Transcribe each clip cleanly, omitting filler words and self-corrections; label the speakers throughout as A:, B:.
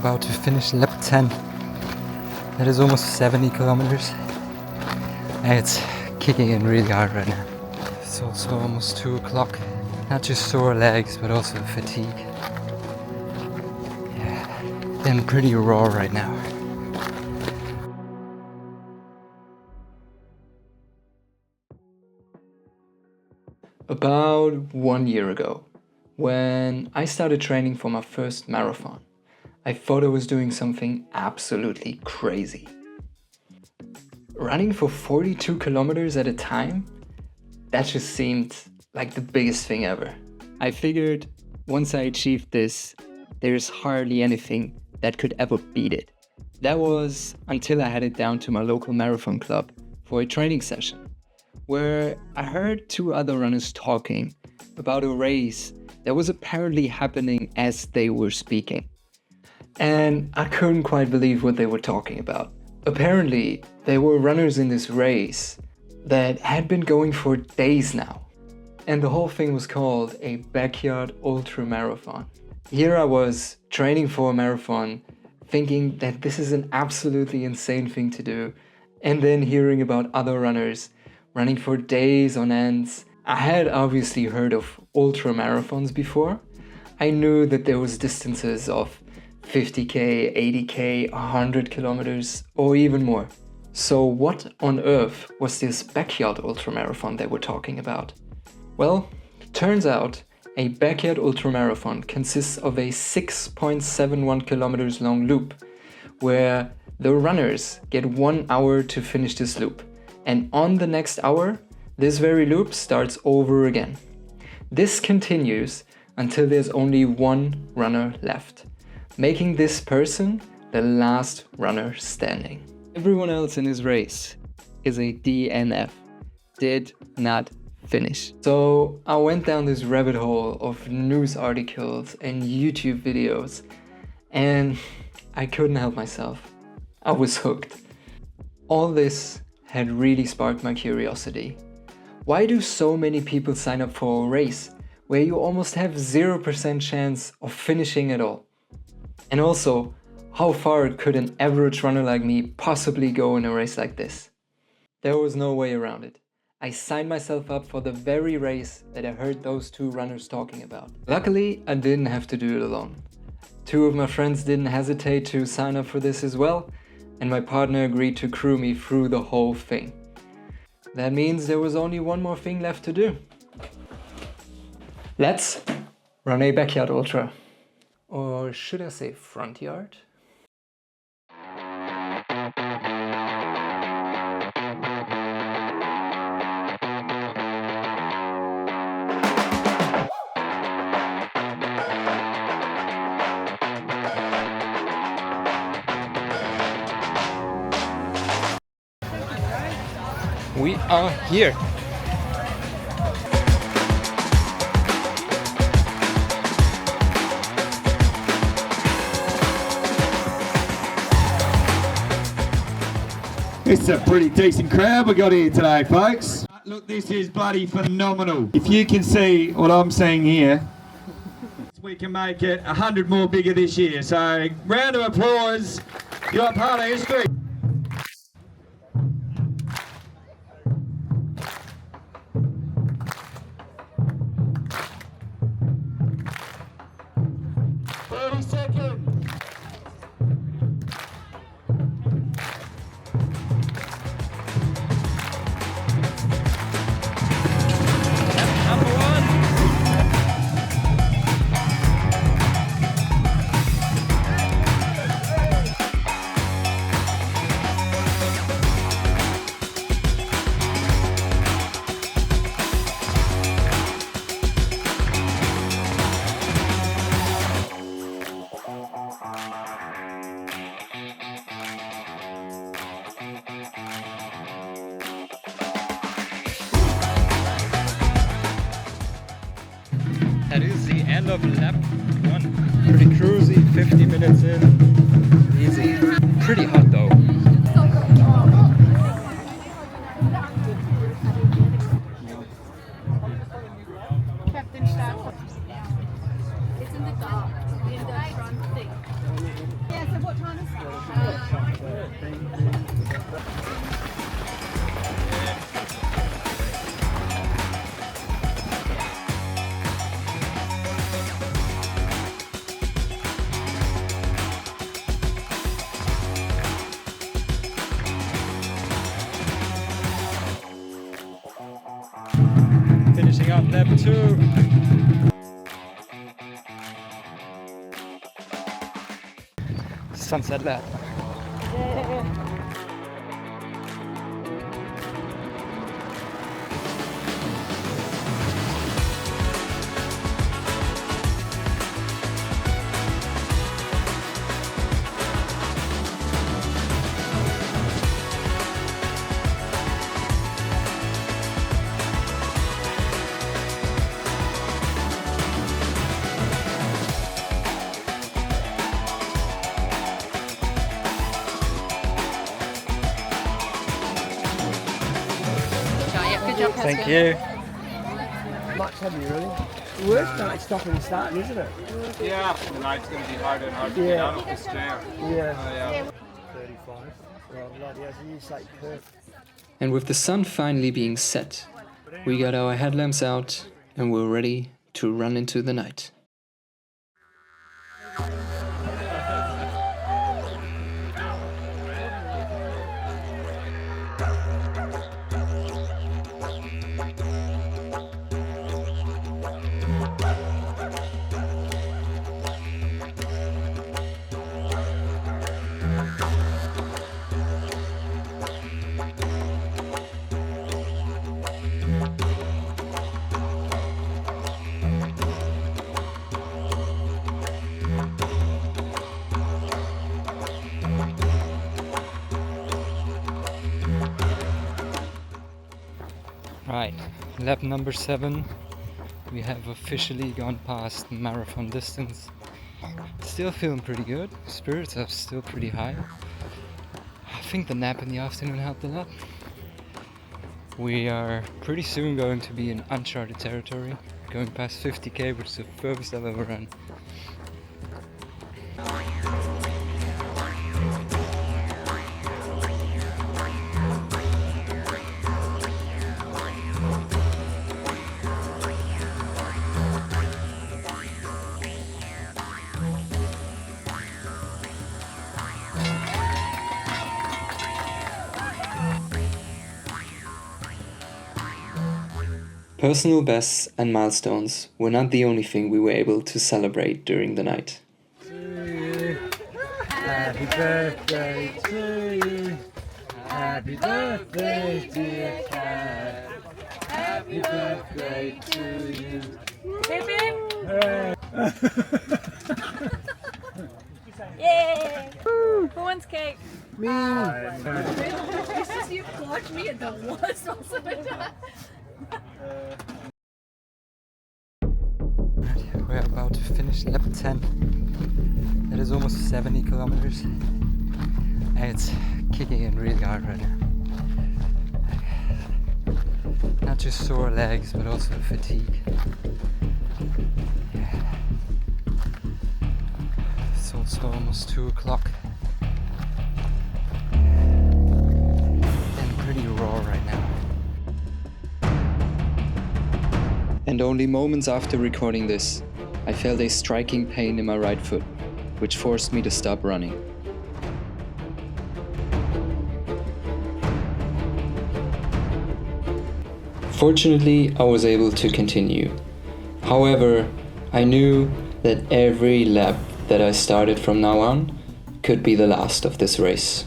A: about to finish lap 10. That is almost 70 kilometers. And it's kicking in really hard right now. It's also almost 2 o'clock. Not just sore legs, but also fatigue. Yeah, I'm pretty raw right now. About 1 year ago, when I started training for my first marathon, I thought I was doing something absolutely crazy. Running for 42 kilometers at a time? That just seemed like the biggest thing ever. I figured once I achieved this, there's hardly anything that could ever beat it. That was until I headed down to my local marathon club for a training session, where I heard 2 other runners talking about a race that was apparently happening as they were speaking. And I couldn't quite believe what they were talking about. Apparently, there were runners in this race that had been going for days now. And the whole thing was called a backyard ultra marathon. Here I was training for a marathon, thinking that this is an absolutely insane thing to do. And then hearing about other runners running for days on ends. I had obviously heard of ultra marathons before. I knew that there was distances of 50k, 80k, 100 kilometers, or even more. So what on earth was this backyard ultramarathon they were talking about? Well, turns out a backyard ultramarathon consists of a 6.71 kilometers long loop, where the runners get 1 hour to finish this loop. And on the next hour, this very loop starts over again. This continues until there's only 1 runner left, making this person the last runner standing. Everyone else in this race is a DNF, did not finish. So I went down this rabbit hole of news articles and YouTube videos, and I couldn't help myself. I was hooked. All this had really sparked my curiosity. Why do so many people sign up for a race where you almost have 0% chance of finishing at all? And also, how far could an average runner like me possibly go in a race like this? There was no way around it. I signed myself up for the very race that I heard those 2 runners talking about. Luckily, I didn't have to do it alone. 2 of my friends didn't hesitate to sign up for this as well, and my partner agreed to crew me through the whole thing. That means there was only one more thing left to do. Let's run a backyard ultra. Or should I say front yard? We are here.
B: It's a pretty decent crowd we got here today, folks. Look, this is bloody phenomenal. If you can see what I'm seeing here, we can make it 100 more bigger this year. So, round of applause. You're part of history.
A: That is the end of lap 1. Pretty cruisy, 50 minutes in. Easy. Pretty hot though.
C: It's in the dark, in the front thing. What time is it?
D: Finishing up lap 2. Sunset lap. Thank you.
E: Much heavier, really. The worst part is stopping and starting, isn't it?
F: Yeah, after the night's going to be harder and harder to get down up the stair.
E: Yeah. 35. Well, bloody hell, so you say perfect.
A: And with the sun finally being set, we got our headlamps out and we're ready to run into the night.
D: Right, lap number 7. We have officially gone past marathon distance. Still feeling pretty good. Spirits are still pretty high. I think the nap in the afternoon helped a lot. We are pretty soon going to be in uncharted territory, going past 50k, which is the furthest I've ever run.
A: Personal bests and milestones were not the only thing we were able to celebrate during the night.
E: Happy birthday to you. Happy birthday, dear cat. Happy birthday to you.
C: Hip hip!
E: Hooray.
C: Yay! Who wants cake?
E: Me.
C: It's just you clocked me at the worst possible time.
D: We're about to finish lap 10. It is almost 70 kilometers. And it's kicking in really hard right now. Not just sore legs, but also fatigue. It's also almost 2 o'clock. And pretty raw right now.
A: And only moments after recording this, I felt a striking pain in my right foot, which forced me to stop running. Fortunately, I was able to continue. However, I knew that every lap that I started from now on could be the last of this race.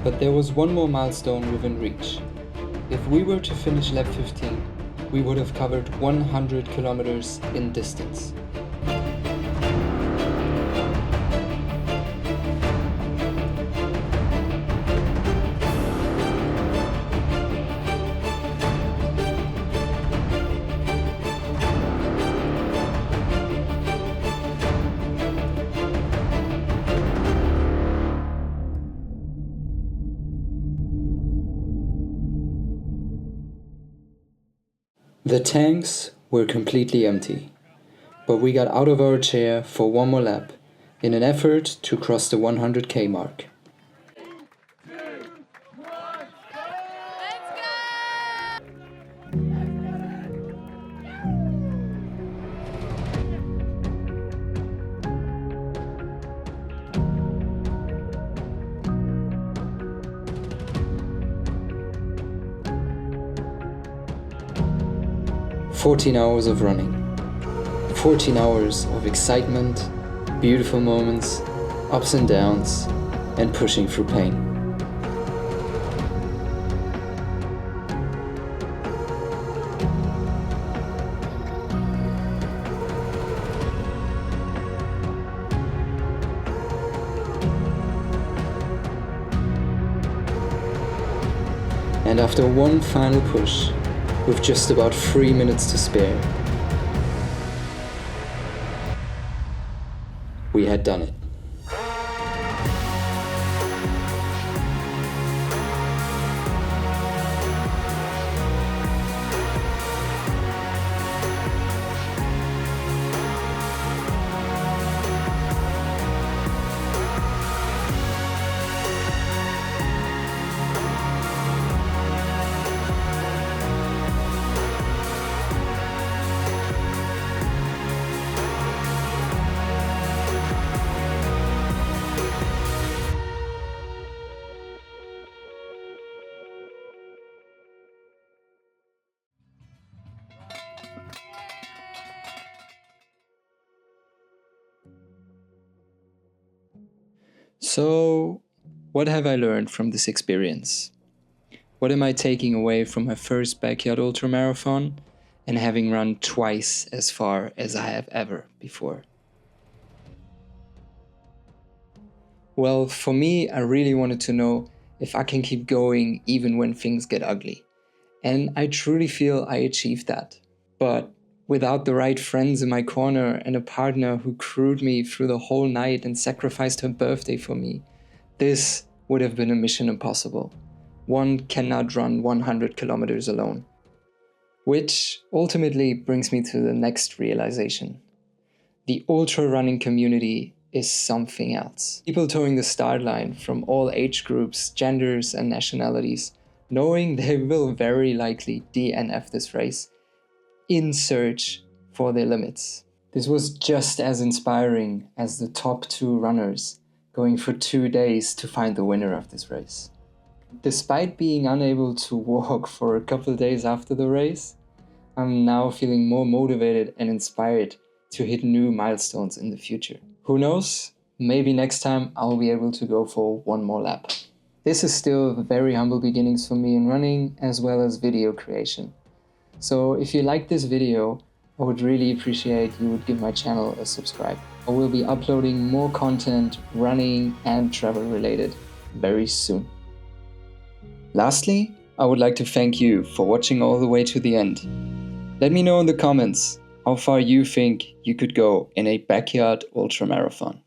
A: But there was one more milestone within reach. If we were to finish lap 15, we would have covered 100 kilometers in distance. The tanks were completely empty, but we got out of our chair for one more lap in an effort to cross the 100k mark. "14 hours of running, 14 hours of excitement, beautiful moments, ups and downs, and pushing through pain. And after one final push, with just about 3 minutes to spare, we had done it. So, what have I learned from this experience? What am I taking away from my first backyard ultramarathon and having run twice as far as I have ever before? Well, for me, I really wanted to know if I can keep going even when things get ugly. And I truly feel I achieved that. But without the right friends in my corner and a partner who crewed me through the whole night and sacrificed her birthday for me, this would have been a mission impossible. One cannot run 100 kilometers alone. Which ultimately brings me to the next realization. The ultra running community is something else. People towing the start line from all age groups, genders and nationalities, knowing they will very likely DNF this race in search for their limits. This was just as inspiring as the top 2 runners going for 2 days to find the winner of this race. Despite being unable to walk for a couple of days after the race, I'm now feeling more motivated and inspired to hit new milestones in the future. Who knows? Maybe next time I'll be able to go for one more lap. This is still very humble beginnings for me in running as well as video creation. So if you like this video, I would really appreciate you would give my channel a subscribe. I will be uploading more content running and travel related very soon. Lastly, I would like to thank you for watching all the way to the end. Let me know in the comments how far you think you could go in a backyard ultramarathon.